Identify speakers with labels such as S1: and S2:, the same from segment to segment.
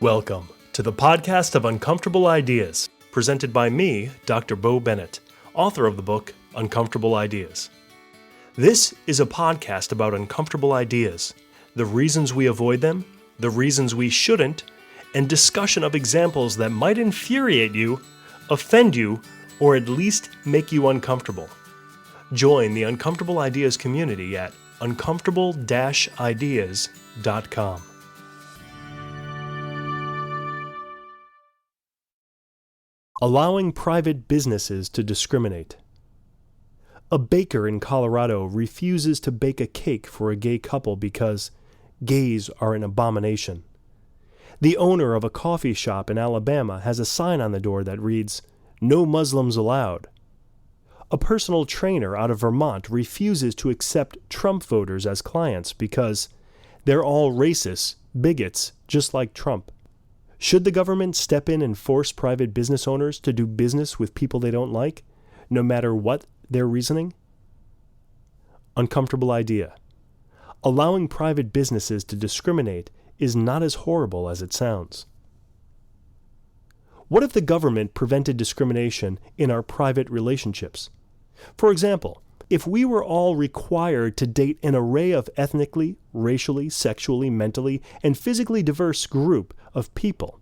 S1: Welcome to the podcast of Uncomfortable Ideas, presented by me, Dr. Bo Bennett, author of the book Uncomfortable Ideas. This is a podcast about uncomfortable ideas, the reasons we avoid them, the reasons we shouldn't, and discussion of examples that might infuriate you, offend you, or at least make you uncomfortable. Join the Uncomfortable Ideas community at uncomfortable-ideas.com. Allowing private businesses to discriminate. A baker in Colorado refuses to bake a cake for a gay couple because gays are an abomination. The owner of a coffee shop in Alabama has a sign on the door that reads, "No Muslims allowed." A personal trainer out of Vermont refuses to accept Trump voters as clients because they're all racists, bigots, just like Trump. Should the government step in and force private business owners to do business with people they don't like, no matter what their reasoning? Uncomfortable idea. Allowing private businesses to discriminate is not as horrible as it sounds. What if the government prevented discrimination in our private relationships? For example, if we were all required to date an array of ethnically, racially, sexually, mentally, and physically diverse group of people.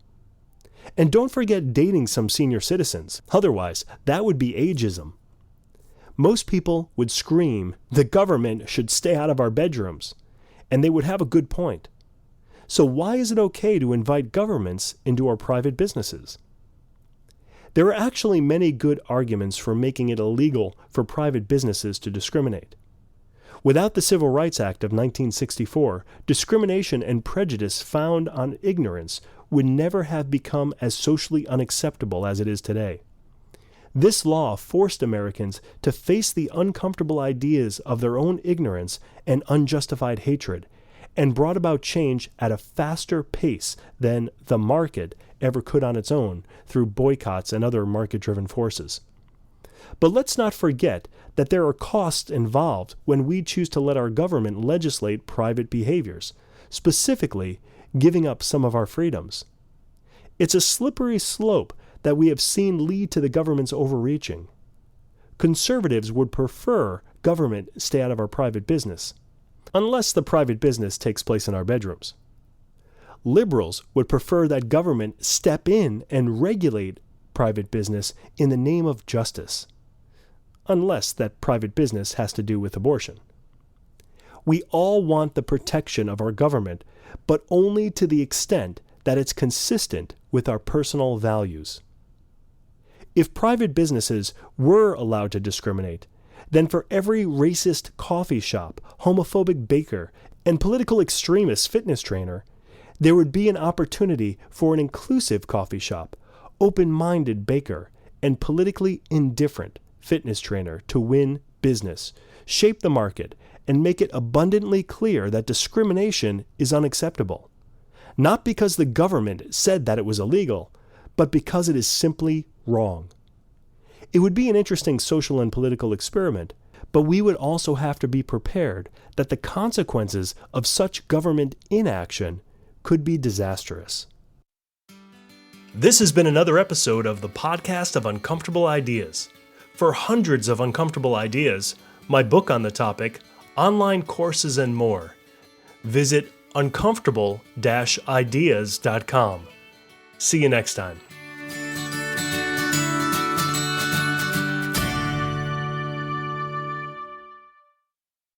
S1: And don't forget dating some senior citizens. Otherwise, that would be ageism. Most people would scream, "The government should stay out of our bedrooms," and they would have a good point. So why is it okay to invite governments into our private businesses? There are actually many good arguments for making it illegal for private businesses to discriminate. Without the Civil Rights Act of 1964, discrimination and prejudice founded on ignorance would never have become as socially unacceptable as it is today. This law forced Americans to face the uncomfortable ideas of their own ignorance and unjustified hatred, and brought about change at a faster pace than the market ever could on its own through boycotts and other market-driven forces. But let's not forget that there are costs involved when we choose to let our government legislate private behaviors, specifically giving up some of our freedoms. It's a slippery slope that we have seen lead to the government's overreaching. Conservatives would prefer government stay out of our private business, unless the private business takes place in our bedrooms. Liberals would prefer that government step in and regulate private business in the name of justice, unless that private business has to do with abortion. We all want the protection of our government, but only to the extent that it's consistent with our personal values. If private businesses were allowed to discriminate, then for every racist coffee shop, homophobic baker, and political extremist fitness trainer, there would be an opportunity for an inclusive coffee shop, open-minded baker, and politically indifferent fitness trainer to win business, shape the market, and make it abundantly clear that discrimination is unacceptable. Not because the government said that it was illegal, but because it is simply wrong. It would be an interesting social and political experiment, but we would also have to be prepared that the consequences of such government inaction could be disastrous. This has been another episode of the podcast of Uncomfortable Ideas. For hundreds of uncomfortable ideas, my book on the topic, online courses, and more, visit uncomfortable-ideas.com. See you next time.